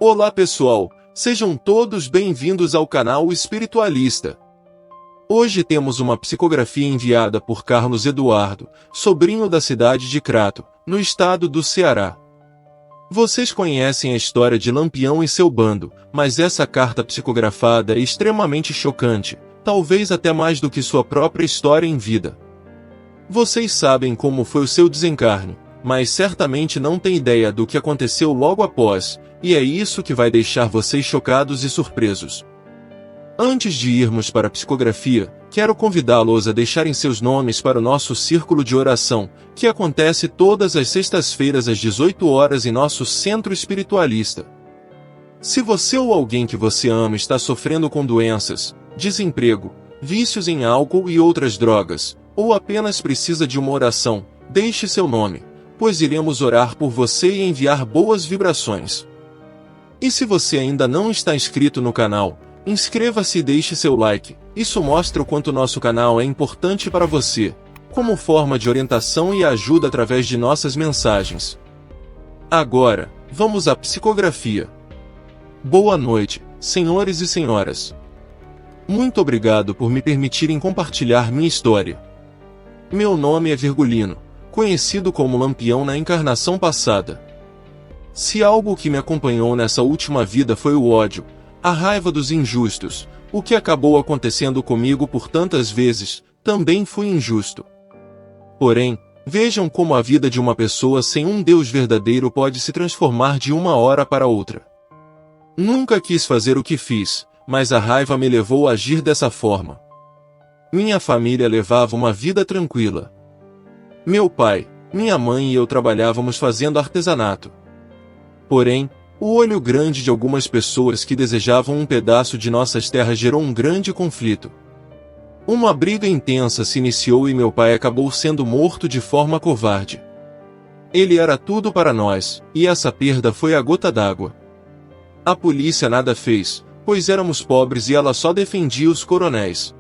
Olá pessoal, sejam todos bem-vindos ao canal Espiritualista. Hoje temos uma psicografia enviada por Carlos Eduardo, sobrinho da cidade de Crato, no estado do Ceará. Vocês conhecem a história de Lampião e seu bando, mas essa carta psicografada é extremamente chocante, talvez até mais do que sua própria história em vida. Vocês sabem como foi o seu desencarne, mas certamente não têm ideia do que aconteceu logo após, e é isso que vai deixar vocês chocados e surpresos. Antes de irmos para a psicografia, quero convidá-los a deixarem seus nomes para o nosso círculo de oração, que acontece todas as sextas-feiras às 18 horas em nosso centro espiritualista. Se você ou alguém que você ama está sofrendo com doenças, desemprego, vícios em álcool e outras drogas, ou apenas precisa de uma oração, deixe seu nome, pois iremos orar por você e enviar boas vibrações. E se você ainda não está inscrito no canal, inscreva-se e deixe seu like, isso mostra o quanto nosso canal é importante para você, como forma de orientação e ajuda através de nossas mensagens. Agora, vamos à psicografia. Boa noite, senhores e senhoras. Muito obrigado por me permitirem compartilhar minha história. Meu nome é Virgulino, conhecido como Lampião na encarnação passada. Se algo que me acompanhou nessa última vida foi o ódio, a raiva dos injustos, o que acabou acontecendo comigo por tantas vezes, também fui injusto. Porém, vejam como a vida de uma pessoa sem um Deus verdadeiro pode se transformar de uma hora para outra. Nunca quis fazer o que fiz, mas a raiva me levou a agir dessa forma. Minha família levava uma vida tranquila. Meu pai, minha mãe e eu trabalhávamos fazendo artesanato. Porém, o olho grande de algumas pessoas que desejavam um pedaço de nossas terras gerou um grande conflito. Uma briga intensa se iniciou e meu pai acabou sendo morto de forma covarde. Ele era tudo para nós, e essa perda foi a gota d'água. A polícia nada fez, pois éramos pobres e ela só defendia os coronéis.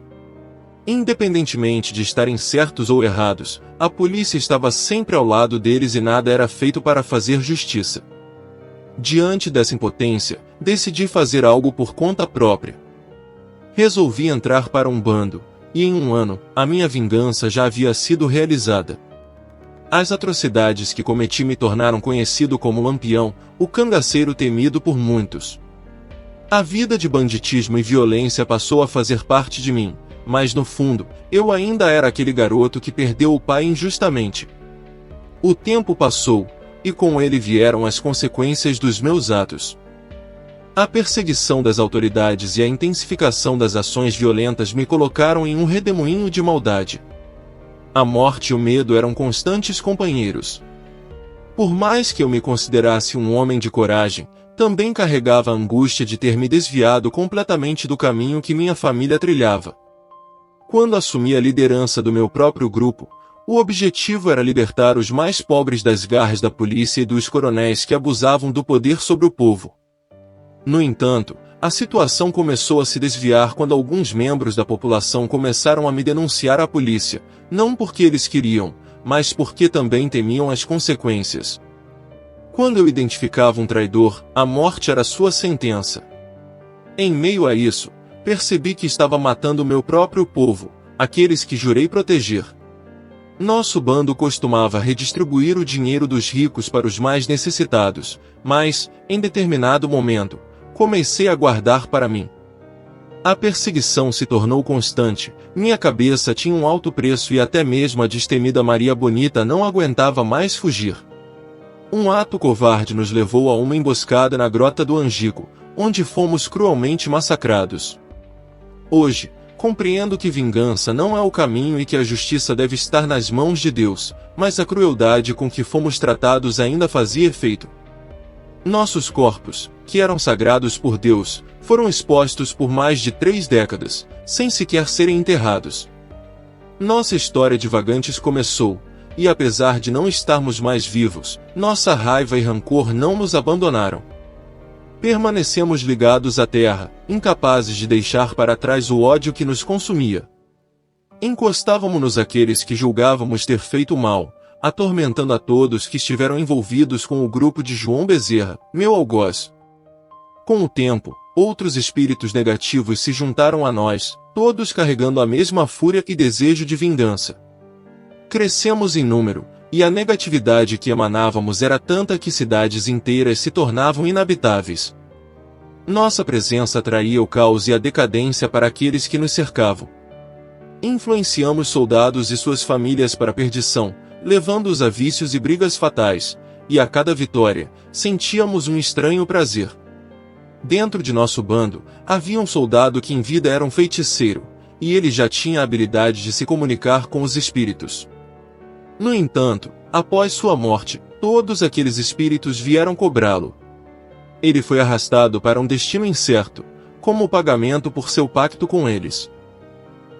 Independentemente de estarem certos ou errados, a polícia estava sempre ao lado deles e nada era feito para fazer justiça. Diante dessa impotência, decidi fazer algo por conta própria. Resolvi entrar para um bando, e em um ano, a minha vingança já havia sido realizada. As atrocidades que cometi me tornaram conhecido como Lampião, o cangaceiro temido por muitos. A vida de banditismo e violência passou a fazer parte de mim, mas no fundo, eu ainda era aquele garoto que perdeu o pai injustamente. O tempo passou, e com ele vieram as consequências dos meus atos. A perseguição das autoridades e a intensificação das ações violentas me colocaram em um redemoinho de maldade. A morte e o medo eram constantes companheiros. Por mais que eu me considerasse um homem de coragem, também carregava a angústia de ter me desviado completamente do caminho que minha família trilhava. Quando assumi a liderança do meu próprio grupo, o objetivo era libertar os mais pobres das garras da polícia e dos coronéis que abusavam do poder sobre o povo. No entanto, a situação começou a se desviar quando alguns membros da população começaram a me denunciar à polícia, não porque eles queriam, mas porque também temiam as consequências. Quando eu identificava um traidor, a morte era sua sentença. Em meio a isso, percebi que estava matando o meu próprio povo, aqueles que jurei proteger. Nosso bando costumava redistribuir o dinheiro dos ricos para os mais necessitados, mas, em determinado momento, comecei a guardar para mim. A perseguição se tornou constante, minha cabeça tinha um alto preço e até mesmo a destemida Maria Bonita não aguentava mais fugir. Um ato covarde nos levou a uma emboscada na Grota do Angico, onde fomos cruelmente massacrados. Hoje, compreendo que vingança não é o caminho e que a justiça deve estar nas mãos de Deus, mas a crueldade com que fomos tratados ainda fazia efeito. Nossos corpos, que eram sagrados por Deus, foram expostos por mais de 3 décadas, sem sequer serem enterrados. Nossa história de vagantes começou, e apesar de não estarmos mais vivos, nossa raiva e rancor não nos abandonaram. Permanecemos ligados à terra, incapazes de deixar para trás o ódio que nos consumia. Encostávamos-nos àqueles que julgávamos ter feito mal, atormentando a todos que estiveram envolvidos com o grupo de João Bezerra, meu algoz. Com o tempo, outros espíritos negativos se juntaram a nós, todos carregando a mesma fúria e desejo de vingança. Crescemos em número, e a negatividade que emanávamos era tanta que cidades inteiras se tornavam inabitáveis. Nossa presença atraía o caos e a decadência para aqueles que nos cercavam. Influenciamos soldados e suas famílias para a perdição, levando-os a vícios e brigas fatais, e a cada vitória, sentíamos um estranho prazer. Dentro de nosso bando, havia um soldado que em vida era um feiticeiro, e ele já tinha a habilidade de se comunicar com os espíritos. No entanto, após sua morte, todos aqueles espíritos vieram cobrá-lo. Ele foi arrastado para um destino incerto, como pagamento por seu pacto com eles.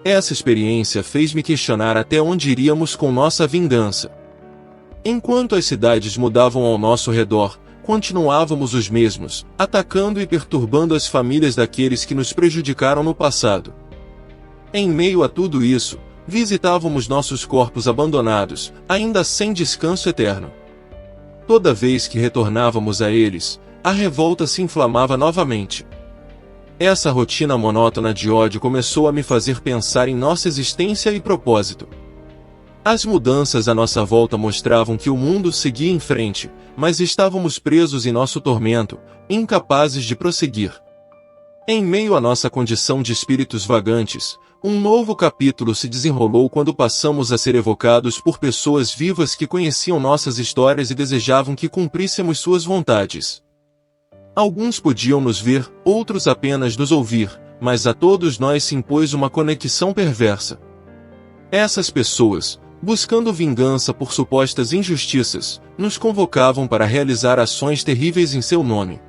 Essa experiência fez-me questionar até onde iríamos com nossa vingança. Enquanto as cidades mudavam ao nosso redor, continuávamos os mesmos, atacando e perturbando as famílias daqueles que nos prejudicaram no passado. Em meio a tudo isso, visitávamos nossos corpos abandonados, ainda sem descanso eterno. Toda vez que retornávamos a eles, a revolta se inflamava novamente. Essa rotina monótona de ódio começou a me fazer pensar em nossa existência e propósito. As mudanças à nossa volta mostravam que o mundo seguia em frente, mas estávamos presos em nosso tormento, incapazes de prosseguir. Em meio à nossa condição de espíritos vagantes, um novo capítulo se desenrolou quando passamos a ser evocados por pessoas vivas que conheciam nossas histórias e desejavam que cumpríssemos suas vontades. Alguns podiam nos ver, outros apenas nos ouvir, mas a todos nós se impôs uma conexão perversa. Essas pessoas, buscando vingança por supostas injustiças, nos convocavam para realizar ações terríveis em seu nome.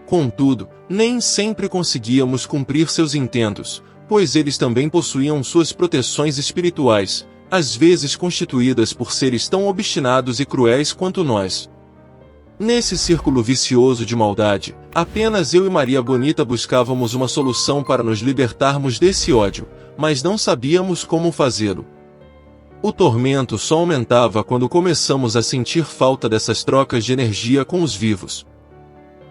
Contudo, nem sempre conseguíamos cumprir seus intentos, pois eles também possuíam suas proteções espirituais, às vezes constituídas por seres tão obstinados e cruéis quanto nós. Nesse círculo vicioso de maldade, apenas eu e Maria Bonita buscávamos uma solução para nos libertarmos desse ódio, mas não sabíamos como fazê-lo. O tormento só aumentava quando começamos a sentir falta dessas trocas de energia com os vivos.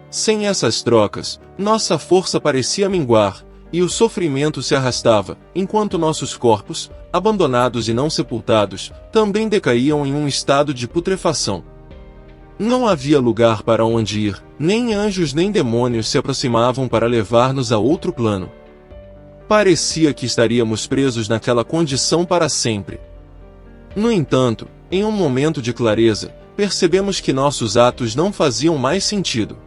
Sem essas trocas, nossa força parecia minguar, e o sofrimento se arrastava, enquanto nossos corpos, abandonados e não sepultados, também decaíam em um estado de putrefação. Não havia lugar para onde ir, nem anjos nem demônios se aproximavam para levar-nos a outro plano. Parecia que estaríamos presos naquela condição para sempre. No entanto, em um momento de clareza, percebemos que nossos atos não faziam mais sentido.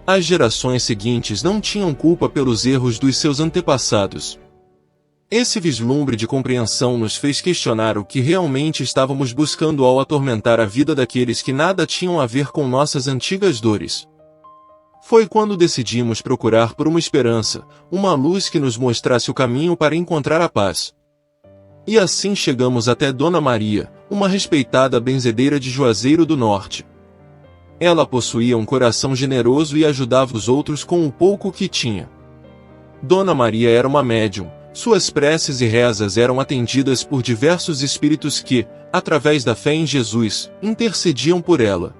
As gerações seguintes não tinham culpa pelos erros dos seus antepassados. Esse vislumbre de compreensão nos fez questionar o que realmente estávamos buscando ao atormentar a vida daqueles que nada tinham a ver com nossas antigas dores. Foi quando decidimos procurar por uma esperança, uma luz que nos mostrasse o caminho para encontrar a paz. E assim chegamos até Dona Maria, uma respeitada benzedeira de Juazeiro do Norte. Ela possuía um coração generoso e ajudava os outros com o pouco que tinha. Dona Maria era uma médium. Suas preces e rezas eram atendidas por diversos espíritos que, através da fé em Jesus, intercediam por ela.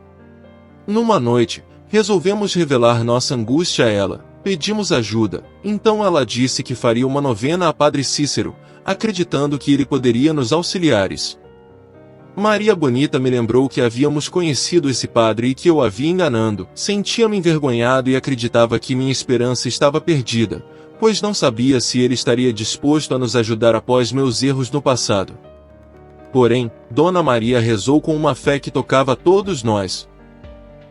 Numa noite, resolvemos revelar nossa angústia a ela, pedimos ajuda, então ela disse que faria uma novena a Padre Cícero, acreditando que ele poderia nos auxiliar. Maria Bonita me lembrou que havíamos conhecido esse padre e que eu havia enganando, sentia-me envergonhado e acreditava que minha esperança estava perdida, pois não sabia se ele estaria disposto a nos ajudar após meus erros no passado. Porém, Dona Maria rezou com uma fé que tocava todos nós.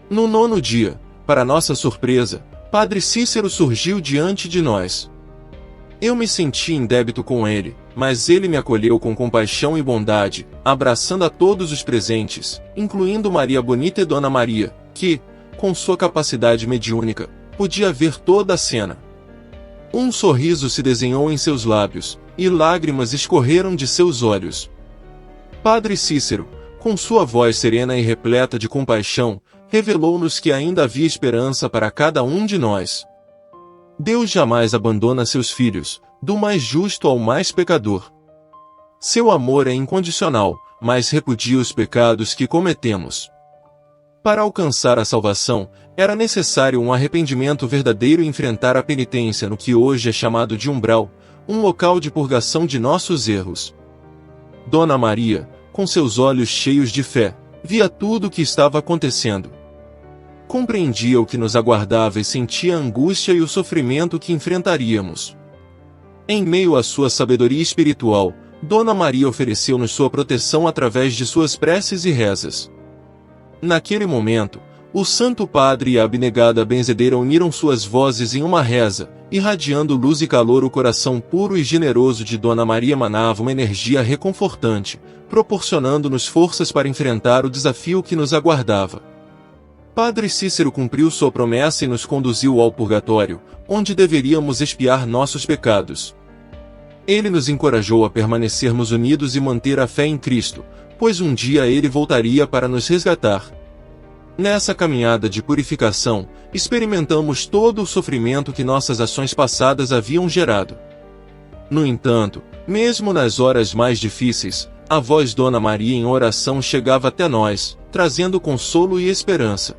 No 9º dia, para nossa surpresa, Padre Cícero surgiu diante de nós. Eu me senti em débito com ele, mas ele me acolheu com compaixão e bondade, abraçando a todos os presentes, incluindo Maria Bonita e Dona Maria, que, com sua capacidade mediúnica, podia ver toda a cena. Um sorriso se desenhou em seus lábios, e lágrimas escorreram de seus olhos. Padre Cícero, com sua voz serena e repleta de compaixão, revelou-nos que ainda havia esperança para cada um de nós. Deus jamais abandona seus filhos, do mais justo ao mais pecador. Seu amor é incondicional, mas repudia os pecados que cometemos. Para alcançar a salvação, era necessário um arrependimento verdadeiro e enfrentar a penitência no que hoje é chamado de umbral, um local de purgação de nossos erros. Dona Maria, com seus olhos cheios de fé, via tudo o que estava acontecendo. Compreendia o que nos aguardava e sentia a angústia e o sofrimento que enfrentaríamos. Em meio à sua sabedoria espiritual, Dona Maria ofereceu-nos sua proteção através de suas preces e rezas. Naquele momento, o Santo Padre e a abnegada benzedeira uniram suas vozes em uma reza, irradiando luz e calor. O coração puro e generoso de Dona Maria emanava uma energia reconfortante, proporcionando-nos forças para enfrentar o desafio que nos aguardava. Padre Cícero cumpriu sua promessa e nos conduziu ao purgatório, onde deveríamos expiar nossos pecados. Ele nos encorajou a permanecermos unidos e manter a fé em Cristo, pois um dia ele voltaria para nos resgatar. Nessa caminhada de purificação, experimentamos todo o sofrimento que nossas ações passadas haviam gerado. No entanto, mesmo nas horas mais difíceis, a voz Dona Maria em oração chegava até nós, trazendo consolo e esperança.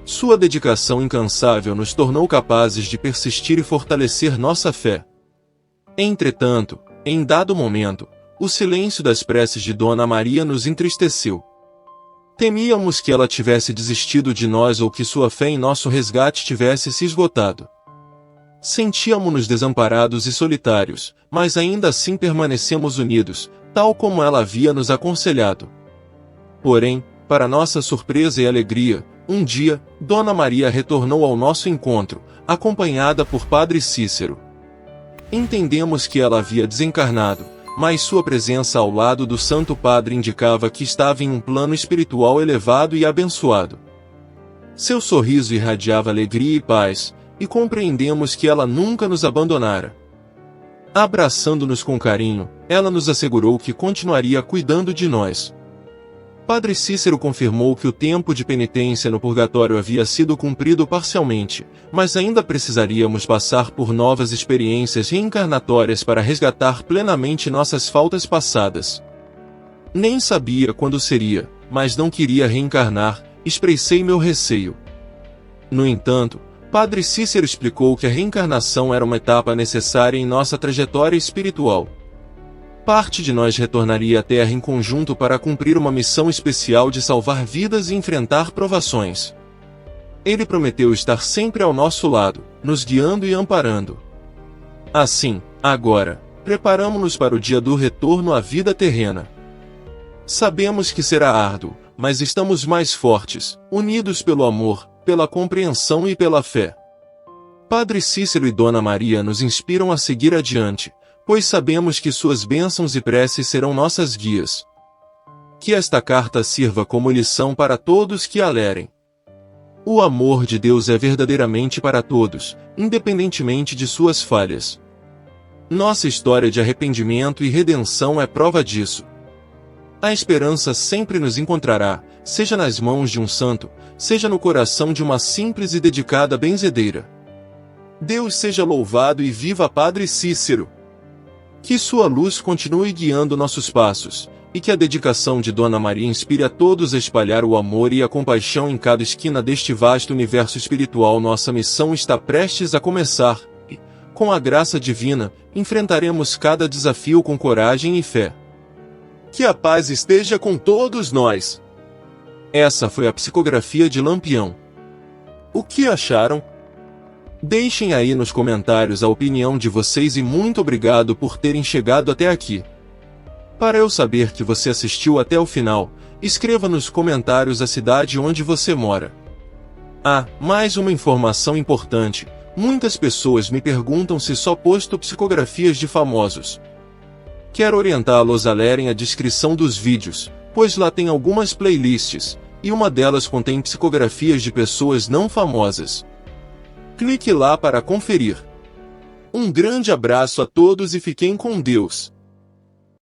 Sua dedicação incansável nos tornou capazes de persistir e fortalecer nossa fé. Entretanto, em dado momento, o silêncio das preces de Dona Maria nos entristeceu. Temíamos que ela tivesse desistido de nós ou que sua fé em nosso resgate tivesse se esgotado. Sentíamos-nos desamparados e solitários, mas ainda assim permanecemos unidos, tal como ela havia nos aconselhado. Porém, para nossa surpresa e alegria, um dia, Dona Maria retornou ao nosso encontro, acompanhada por Padre Cícero. Entendemos que ela havia desencarnado, mas sua presença ao lado do Santo Padre indicava que estava em um plano espiritual elevado e abençoado. Seu sorriso irradiava alegria e paz, e compreendemos que ela nunca nos abandonara. Abraçando-nos com carinho, ela nos assegurou que continuaria cuidando de nós. Padre Cícero confirmou que o tempo de penitência no purgatório havia sido cumprido parcialmente, mas ainda precisaríamos passar por novas experiências reencarnatórias para resgatar plenamente nossas faltas passadas. Nem sabia quando seria, mas não queria reencarnar, expressei meu receio. No entanto, Padre Cícero explicou que a reencarnação era uma etapa necessária em nossa trajetória espiritual. Parte de nós retornaria à Terra em conjunto para cumprir uma missão especial de salvar vidas e enfrentar provações. Ele prometeu estar sempre ao nosso lado, nos guiando e amparando. Assim, agora, preparamo-nos para o dia do retorno à vida terrena. Sabemos que será árduo, mas estamos mais fortes, unidos pelo amor, pela compreensão e pela fé. Padre Cícero e Dona Maria nos inspiram a seguir adiante, pois sabemos que suas bênçãos e preces serão nossas guias. Que esta carta sirva como lição para todos que a lerem. O amor de Deus é verdadeiramente para todos, independentemente de suas falhas. Nossa história de arrependimento e redenção é prova disso. A esperança sempre nos encontrará, seja nas mãos de um santo, seja no coração de uma simples e dedicada benzedeira. Deus seja louvado e viva Padre Cícero! Que sua luz continue guiando nossos passos, e que a dedicação de Dona Maria inspire a todos a espalhar o amor e a compaixão em cada esquina deste vasto universo espiritual. Nossa missão está prestes a começar, e, com a graça divina, enfrentaremos cada desafio com coragem e fé. Que a paz esteja com todos nós! Essa foi a psicografia de Lampião. O que acharam? Deixem aí nos comentários a opinião de vocês e muito obrigado por terem chegado até aqui. Para eu saber que você assistiu até o final, escreva nos comentários a cidade onde você mora. Ah, mais uma informação importante, muitas pessoas me perguntam se só posto psicografias de famosos. Quero orientá-los a lerem a descrição dos vídeos, pois lá tem algumas playlists, e uma delas contém psicografias de pessoas não famosas. Clique lá para conferir. Um grande abraço a todos e fiquem com Deus.